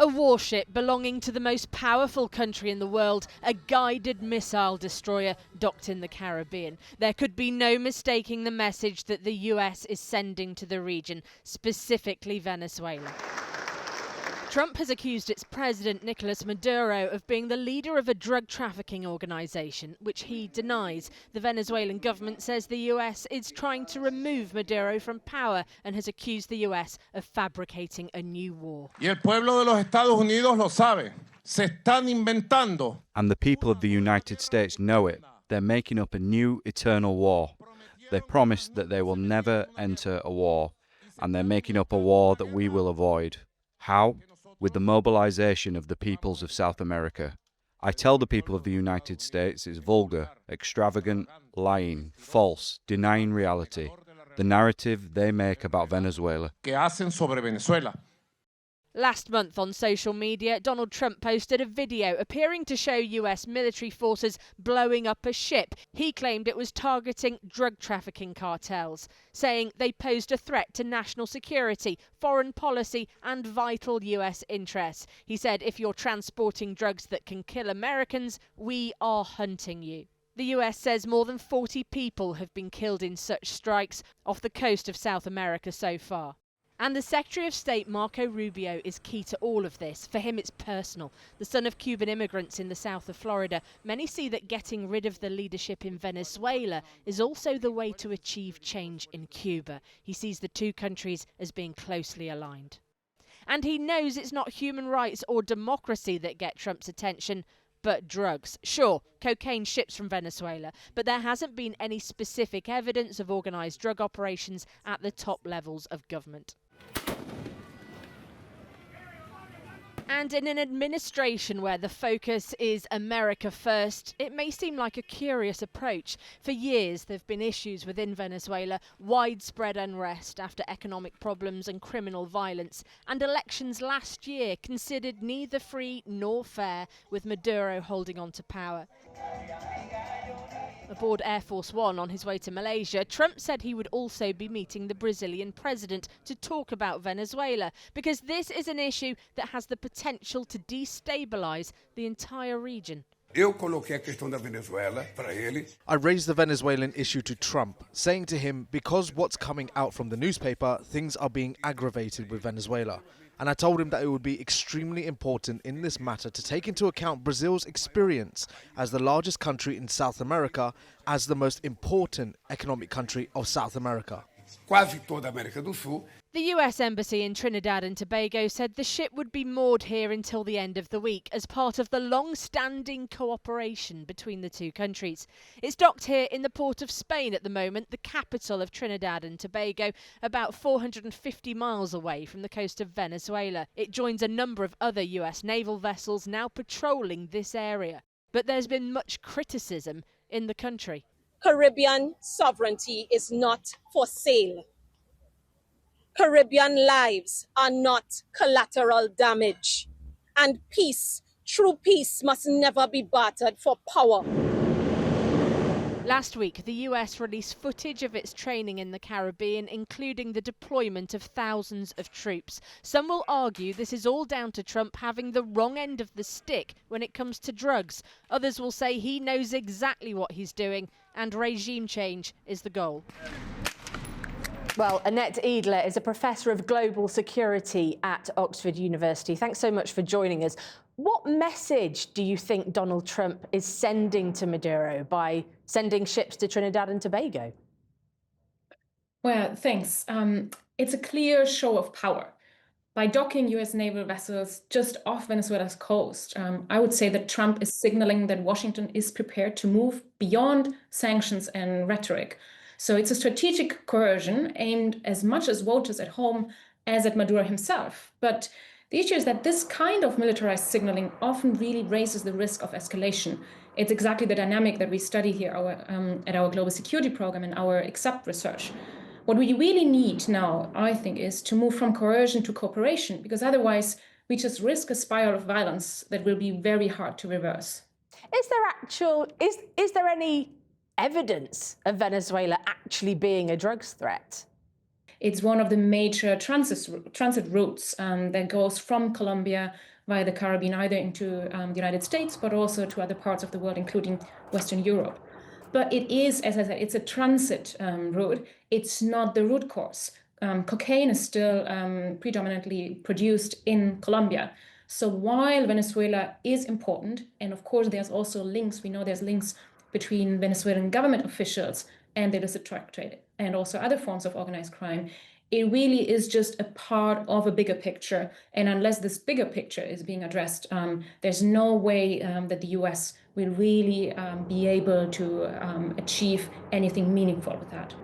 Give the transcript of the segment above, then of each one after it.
A warship belonging to the most powerful country in the world, a guided missile destroyer docked in the Caribbean. There could be no mistaking the message that the US is sending to the region, specifically Venezuela. Trump has accused its president, Nicolas Maduro, of being the leader of a drug-trafficking organisation, which he denies. The Venezuelan government says the US is trying to remove Maduro from power and has accused the US of fabricating a new war. Y el pueblo de los Estados Unidos lo sabe. Se están inventando. And the people of the United States know it. They're making up a new eternal war. They promised that they will never enter a war, and they're making up a war that we will avoid. How? With the mobilization of the peoples of South America. I tell the people of the United States it's vulgar, extravagant, lying, false, denying reality, the narrative they make about Venezuela. Que hacen sobre Venezuela. Last month on social media, Donald Trump posted a video appearing to show US military forces blowing up a ship. He claimed it was targeting drug trafficking cartels, saying they posed a threat to national security, foreign policy and vital US interests. He said, if you're transporting drugs that can kill Americans, we are hunting you. The US says more than 40 people have been killed in such strikes off the coast of South America so far. And the Secretary of State, Marco Rubio, is key to all of this. For him, it's personal. The son of Cuban immigrants in the south of Florida, many see that getting rid of the leadership in Venezuela is also the way to achieve change in Cuba. He sees the two countries as being closely aligned. And he knows it's not human rights or democracy that get Trump's attention, but drugs. Sure, cocaine ships from Venezuela, but there hasn't been any specific evidence of organised drug operations at the top levels of government. And in an administration where the focus is America first, it may seem like a curious approach. For years, there have been issues within Venezuela, widespread unrest after economic problems and criminal violence, and elections last year considered neither free nor fair, with Maduro holding on to power. Aboard Air Force One on his way to Malaysia, Trump said he would also be meeting the Brazilian president to talk about Venezuela, because this is an issue that has the potential to destabilise the entire region. I raised the Venezuelan issue to Trump, saying to him, because what's coming out from the newspaper, things are being aggravated with Venezuela. And I told him that it would be extremely important in this matter to take into account Brazil's experience as the largest country in South America, as the most important economic country of South America. The US Embassy in Trinidad and Tobago said the ship would be moored here until the end of the week as part of the long-standing cooperation between the two countries. It's docked here in the port of Spain at the moment, the capital of Trinidad and Tobago, about 450 miles away from the coast of Venezuela. It joins a number of other US naval vessels now patrolling this area. But there's been much criticism in the country. Caribbean sovereignty is not for sale. Caribbean lives are not collateral damage. And peace, true peace, must never be bartered for power. Last week, the US released footage of its training in the Caribbean, including the deployment of thousands of troops. Some will argue this is all down to Trump having the wrong end of the stick when it comes to drugs. Others will say he knows exactly what he's doing and regime change is the goal. Well, Annette Idler is a professor of global security at Oxford University. Thanks so much for joining us. What message do you think Donald Trump is sending to Maduro by sending ships to Trinidad and Tobago? Well, thanks. It's a clear show of power. By docking US naval vessels just off Venezuela's coast, I would say that Trump is signaling that Washington is prepared to move beyond sanctions and rhetoric. So it's a strategic coercion aimed as much at voters at home as at Maduro himself. But the issue is that this kind of militarized signaling often really raises the risk of escalation. It's exactly the dynamic that we study here at our global security program and our ACCEPT research. What we really need now, I think, is to move from coercion to cooperation, because otherwise we just risk a spiral of violence that will be very hard to reverse. Is there any evidence of Venezuela actually being a drugs threat? It's one of the major transit routes that goes from Colombia via the Caribbean, either into the United States, but also to other parts of the world, including Western Europe. But it is, as I said, it's a transit route. It's not the root cause. Cocaine is still predominantly produced in Colombia. So while Venezuela is important, and of course there's also links, we know there's links between Venezuelan government officials and the illicit drug trade and also other forms of organized crime, it really is just a part of a bigger picture. And unless this bigger picture is being addressed, there's no way that the US will really be able to achieve anything meaningful with that.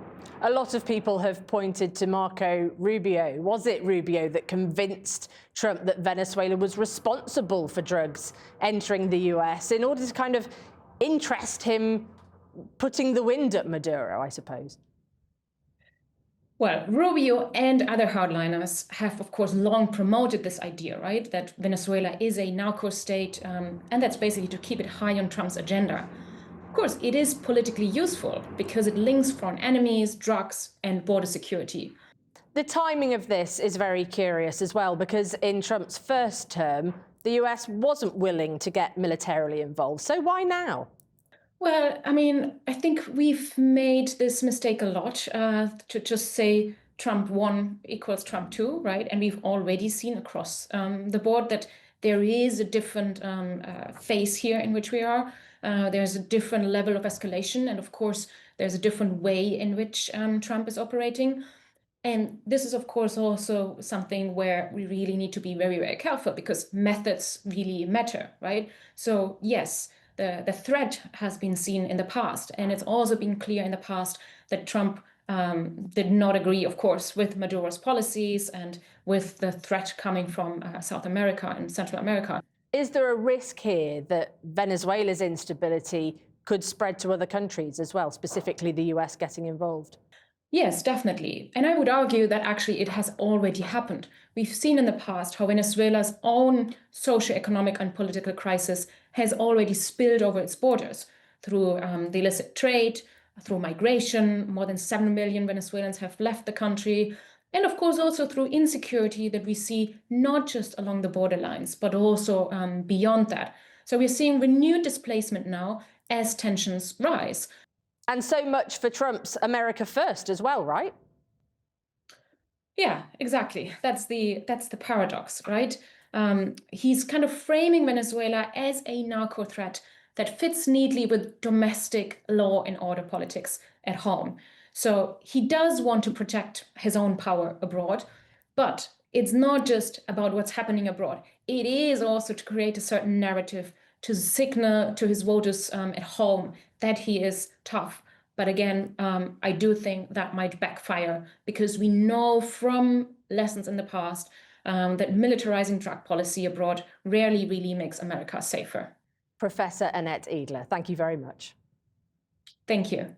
A lot of people have pointed to Marco Rubio. Was it Rubio that convinced Trump that Venezuela was responsible for drugs entering the US in order to kind of interest him putting the wind at Maduro, I suppose? Well, Rubio and other hardliners have, of course, long promoted this idea, right, that Venezuela is a narco state, and that's basically to keep it high on Trump's agenda. Of course, it is politically useful because it links foreign enemies, drugs, and border security. The timing of this is very curious as well, because in Trump's first term, the US wasn't willing to get militarily involved. So why now? Well, I mean, I think we've made this mistake a lot to just say Trump 1 equals Trump 2, right? And we've already seen across the board that there is a different phase here in which we are. There's a different level of escalation. And of course, there's a different way in which Trump is operating. And this is, of course, also something where we really need to be very, very careful because methods really matter, right? So yes, the threat has been seen in the past, and it's also been clear in the past that Trump did not agree, of course, with Maduro's policies and with the threat coming from South America and Central America. Is there a risk here that Venezuela's instability could spread to other countries as well, specifically the US getting involved? Yes, definitely. And I would argue that actually it has already happened. We've seen in the past how Venezuela's own socioeconomic and political crisis has already spilled over its borders through the illicit trade, through migration. More than 7 million Venezuelans have left the country. And of course, also through insecurity that we see not just along the borderlines, but also beyond that. So we're seeing renewed displacement now as tensions rise. And so much for Trump's America First as well, right? Yeah, exactly. That's the paradox, right? He's kind of framing Venezuela as a narco threat that fits neatly with domestic law and order politics at home. So he does want to protect his own power abroad, but it's not just about what's happening abroad. It is also to create a certain narrative to signal to his voters at home that he is tough. But again, I do think that might backfire because we know from lessons in the past that militarizing drug policy abroad rarely really makes America safer. Professor Annette Idler, thank you very much. Thank you.